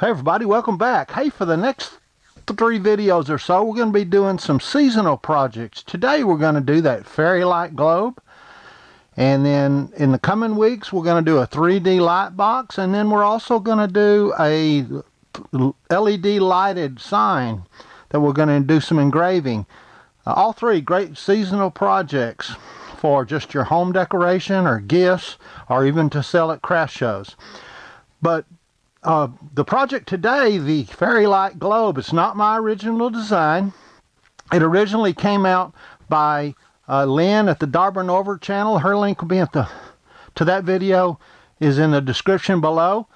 Hey everybody, welcome back. Hey, for the next 3 videos or so, we're going to be doing some seasonal projects. Today we're going to do that fairy light globe, and then in the coming weeks we're going to do a 3D light box, and then we're also going to do a LED lighted sign that we're going to do some engraving. All 3 great seasonal projects for just your home decoration or gifts, or even to sell at craft shows. But the project today, the fairy light globe, is not my original design. It originally came out by Lynn at the Darber Over channel. Her link will be to that video is in the description below.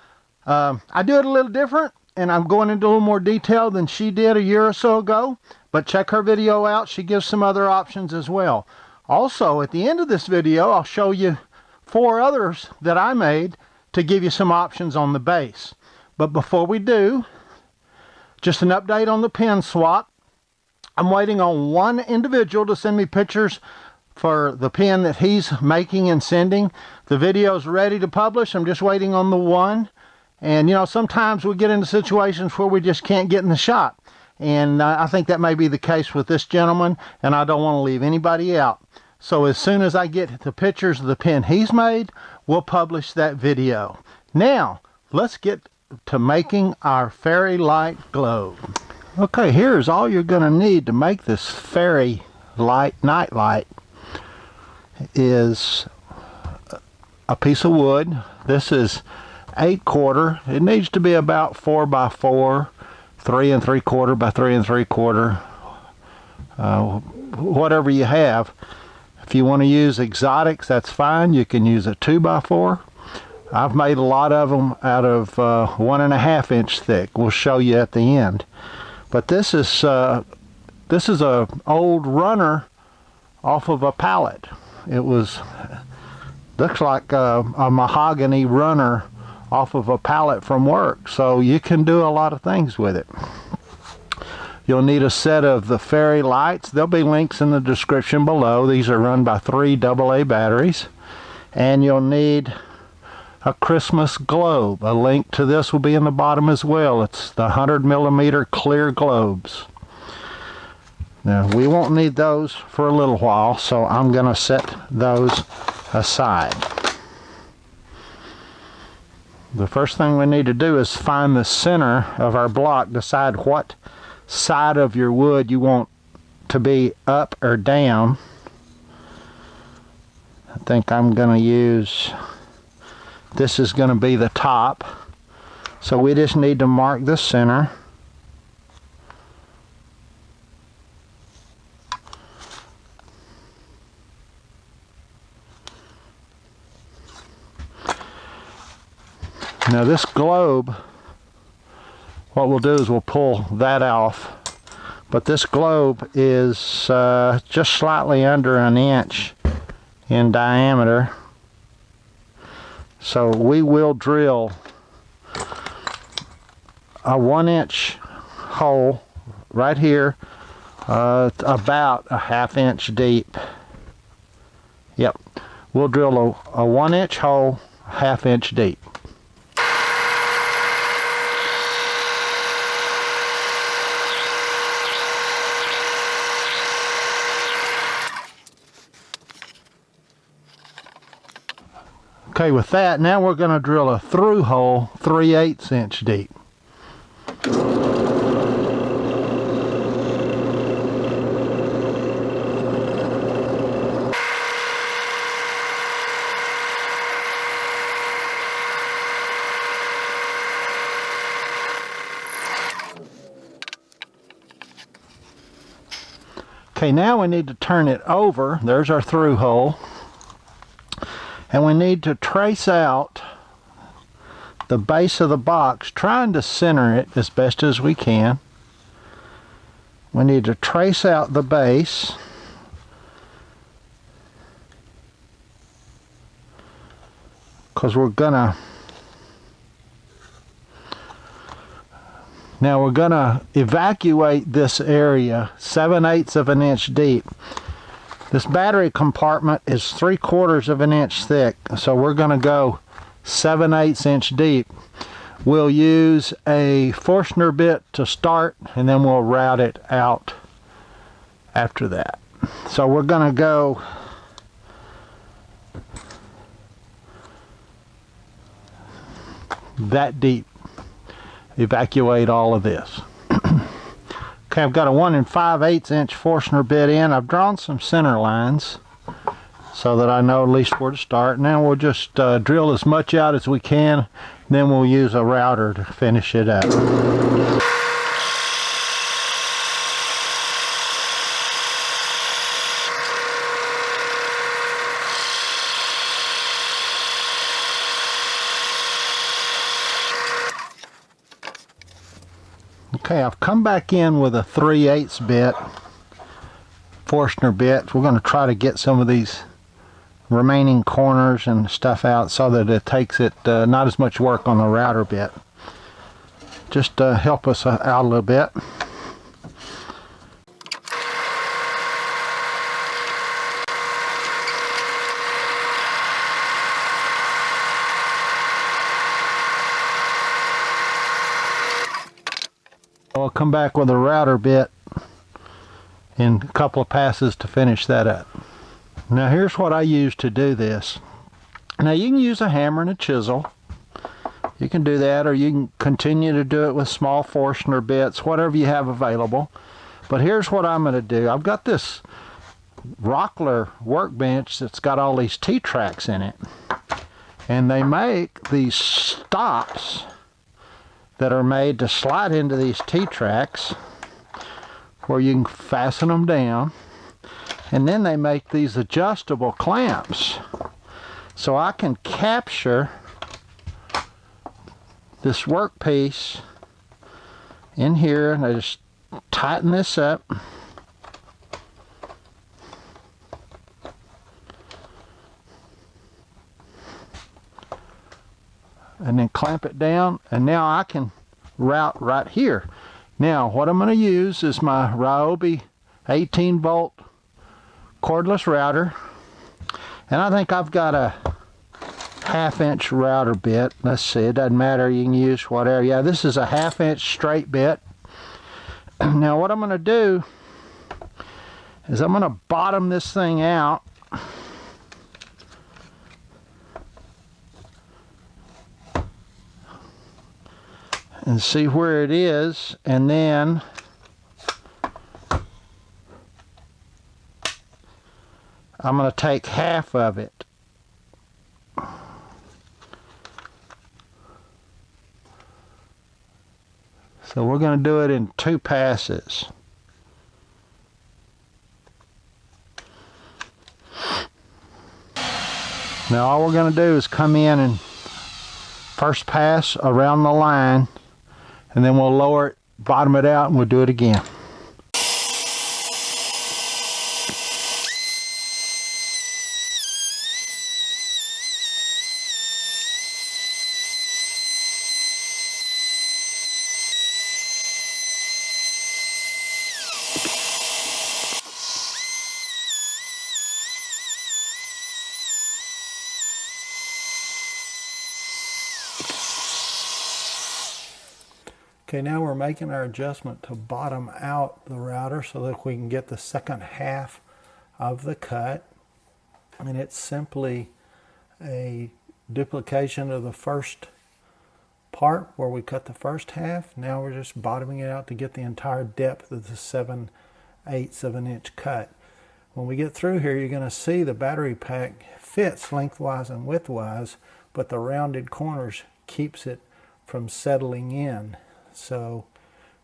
I do it a little different, and I'm going into a little more detail than she did a year or so ago. But check her video out. She gives some other options as well. Also, at the end of this video, I'll show you 4 others that I made to give you some options on the base. But before we do, just an update on the pin swap. I'm waiting on one individual to send me pictures for the pin that he's making and sending. The video's ready to publish. I'm just waiting on the one. And you know, sometimes we get into situations where we just can't get in the shot. And I think that may be the case with this gentleman, and I don't want to leave anybody out. So as soon as I get the pictures of the pin he's made, we'll publish that video. Now, let's get to making our fairy light globe. Okay, here's all you're going to need to make this fairy light night light. Is a piece of wood. This is 8/4. It needs to be about 4 by 4, 3 3/4 by 3 3/4. Whatever you have. If you want to use exotics, that's fine. You can use a 2 by 4. I've made a lot of them out of 1.5 inch thick. We'll show you at the end. But this is a old runner off of a pallet. It looks like a mahogany runner off of a pallet from work. So you can do a lot of things with it. You'll need a set of the fairy lights. There'll be links in the description below. These are run by 3 AA batteries. And you'll need a Christmas globe. A link to this will be in the bottom as well. It's the 100mm clear globes. Now, we won't need those for a little while, so I'm going to set those aside. The first thing we need to do is find the center of our block. Decide what side of your wood you want to be up or down. I think I'm going to use, this is going to be the top, so we just need to mark the center. Now this globe, what we'll do is we'll pull that off, but this globe is just slightly under 1 inch in diameter. So we will drill a 1 inch hole right here, about a 1/2 inch deep. Yep, we'll drill a 1 inch hole, 1/2 inch deep. Okay, with that, now we're going to drill a through hole 3/8 inch deep. Okay, now we need to turn it over. There's our through hole. And we need to trace out the base of the box, trying to center it as best as we can. We need to trace out the base. Because we're gonna evacuate this area 7/8 of an inch deep. This battery compartment is 3/4 of an inch thick, so we're going to go 7/8 inch deep. We'll use a Forstner bit to start, and then we'll route it out after that. So we're going to go that deep, evacuate all of this. Okay, I've got a 1 5/8 inch Forstner bit in. I've drawn some center lines so that I know at least where to start. Now we'll just drill as much out as we can, then we'll use a router to finish it up. Okay, I've come back in with a 3/8 bit, Forstner bit. We're going to try to get some of these remaining corners and stuff out so that it takes it not as much work on the router bit. Just help us out a little bit. I'll come back with a router bit in a couple of passes to finish that up. Now here's what I use to do this. Now you can use a hammer and a chisel. You can do that, or you can continue to do it with small Forstner bits, whatever you have available. But here's what I'm going to do. I've got this Rockler workbench that's got all these T-tracks in it. And they make these stops that are made to slide into these T-tracks where you can fasten them down. And then they make these adjustable clamps so I can capture this workpiece in here, and I just tighten this up. And then clamp it down, and now I can route right here. Now what I'm going to use is my Ryobi 18 volt cordless router, and I think I've got a 1/2 inch router bit. Let's see, it doesn't matter, you can use whatever. Yeah, this is a 1/2 inch straight bit. Now what I'm going to do is I'm going to bottom this thing out and see where it is, and then I'm going to take half of it. So we're going to do it in 2 passes. Now all we're going to do is come in and first pass around the line, and then we'll lower it, bottom it out, and we'll do it again. Okay, now we're making our adjustment to bottom out the router so that we can get the second half of the cut. And it's simply a duplication of the first part where we cut the first half. Now we're just bottoming it out to get the entire depth of the 7/8 of an inch cut. When we get through here, you're going to see the battery pack fits lengthwise and widthwise, but the rounded corners keeps it from settling in. So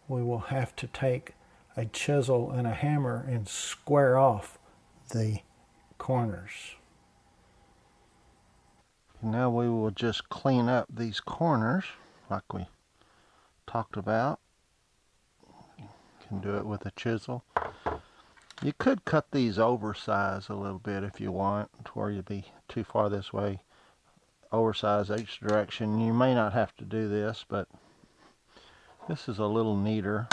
we will have to take a chisel and a hammer and square off the corners. Now we will just clean up these corners like we talked about. You can do it with a chisel. You could cut these oversize a little bit if you want, to where you'd be too far this way, oversize each direction. You may not have to do this, but this is a little neater.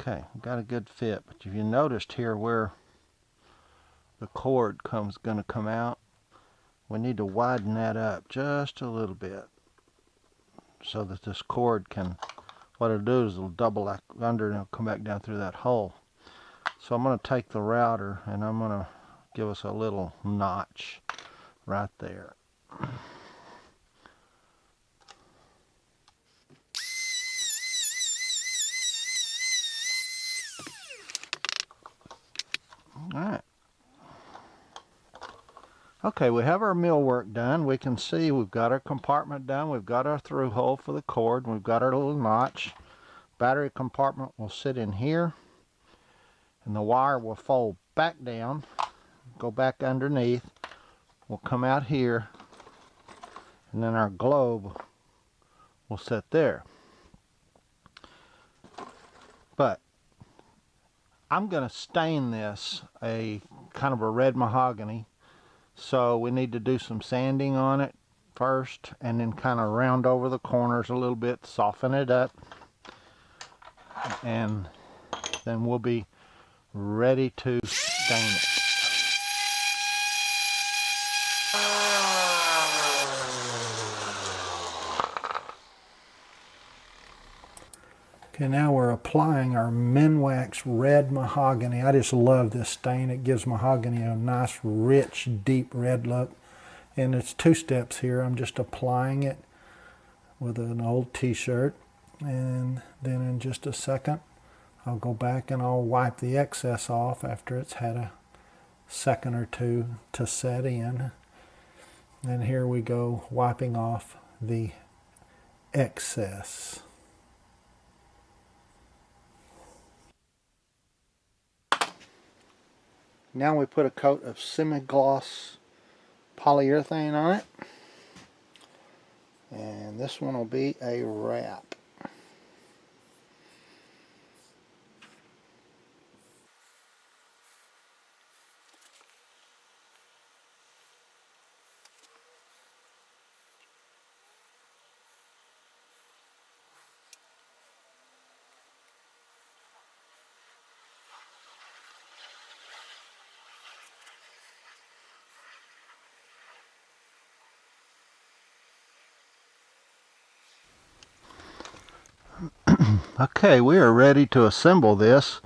Okay, got a good fit, but if you noticed here where the cord going to come out, we need to widen that up just a little bit so that this cord can, what it'll do is it'll double under and it'll come back down through that hole. So I'm going to take the router and I'm going to give us a little notch right there. Alright. Okay, we have our millwork done. We can see we've got our compartment done. We've got our through hole for the cord. We've got our little notch. Battery compartment will sit in here. And the wire will fold back down, go back underneath. We'll come out here. And then our globe will sit there. But I'm going to stain this a kind of a red mahogany. So we need to do some sanding on it first and then kind of round over the corners a little bit, soften it up, and then we'll be ready to stain it. Okay, now we're applying our Minwax red mahogany. I just love this stain. It gives mahogany a nice, rich, deep red look. And it's 2 steps here. I'm just applying it with an old t-shirt. And then in just a second, I'll go back and I'll wipe the excess off after it's had a second or two to set in. And here we go, wiping off the excess. Now we put a coat of semi-gloss polyurethane on it. And this one will be a wrap. Okay, we are ready to assemble this.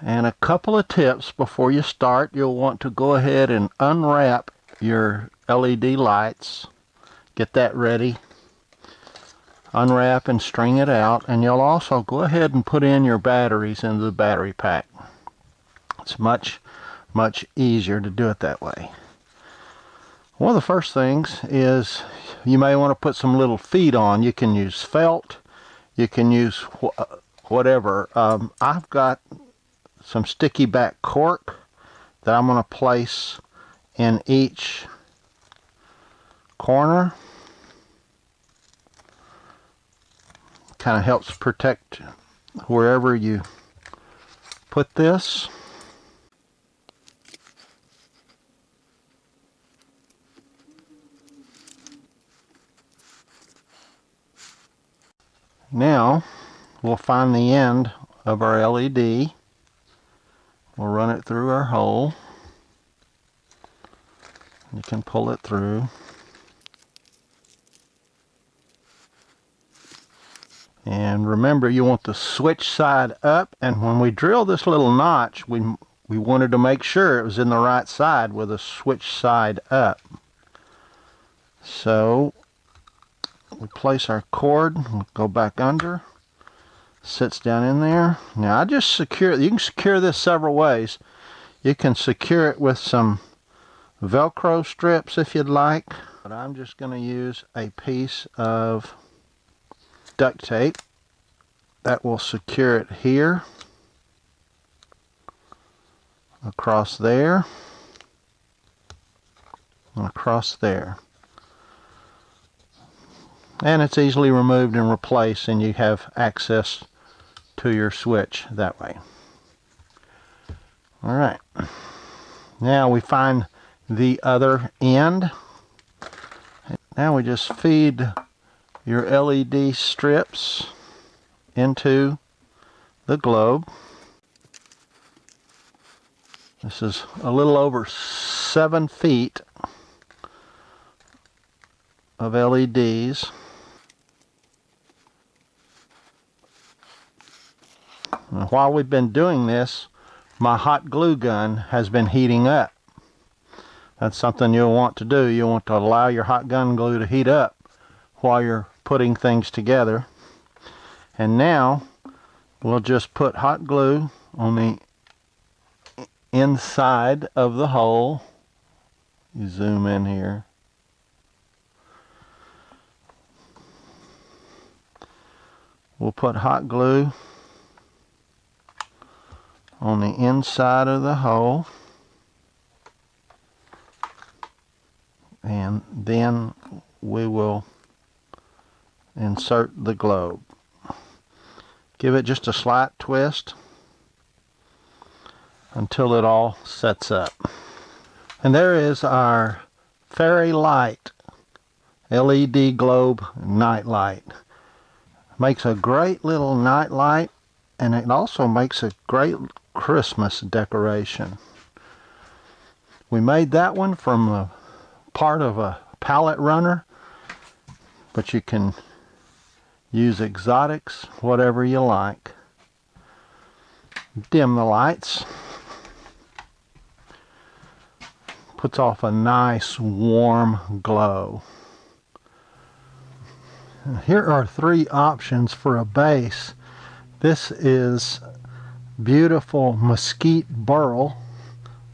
And a couple of tips before you start. You'll want to go ahead and unwrap your LED lights. Get that ready. Unwrap and string it out. And you'll also go ahead and put in your batteries into the battery pack. It's much easier to do it that way. One of the first things is you may want to put some little feet on. You can use felt. You can use whatever. I've got some sticky back cork that I'm going to place in each corner. Kind of helps protect wherever you put this. Now we'll find the end of our LED. We'll run it through our hole. You can pull it through. And remember, you want the switch side up, and when we drill this little notch, we wanted to make sure it was in the right side with the switch side up. So we place our cord, we'll go back under, sits down in there. Now I just secure it. You can secure this several ways. You can secure it with some Velcro strips if you'd like, but I'm just going to use a piece of duct tape that will secure it here, across there, and across there. And it's easily removed and replaced, and you have access to your switch that way. Alright, now we find the other end. Now we just feed your LED strips into the globe. This is a little over 7 feet of LEDs. And while we've been doing this, my hot glue gun has been heating up. That's something you'll want to do. You'll want to allow your hot gun glue to heat up while you're putting things together. And now we'll just put hot glue on the inside of the hole. You zoom in here. We'll put hot glue on the inside of the hole, and then we will insert the globe. Give it just a slight twist until it all sets up. And there is our Fairy Light LED globe night light. Makes a great little night light, and it also makes a great Christmas decoration. We made that one from a part of a pallet runner, but you can use exotics, whatever you like. Dim the lights. Puts off a nice warm glow. Here are 3 options for a base. This is beautiful mesquite burl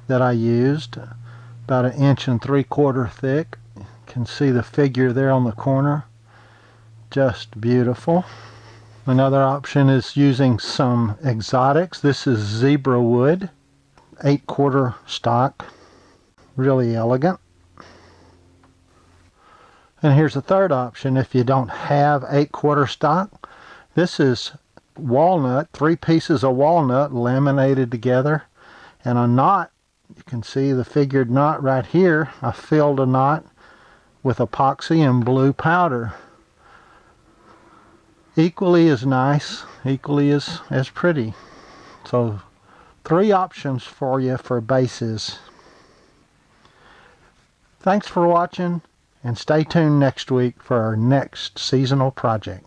that I used, about 1.75 inches thick. You can see the figure there on the corner. Just beautiful. Another option is using some exotics. This is zebra wood, 8/4 stock. Really elegant. And here's a third option if you don't have 8/4 stock. This is walnut, 3 pieces of walnut laminated together, and a knot. You can see the figured knot right here. I filled a knot with epoxy and blue powder. Equally as nice, equally as pretty. So 3 options for you for bases. Thanks for watching, and stay tuned next week for our next seasonal project.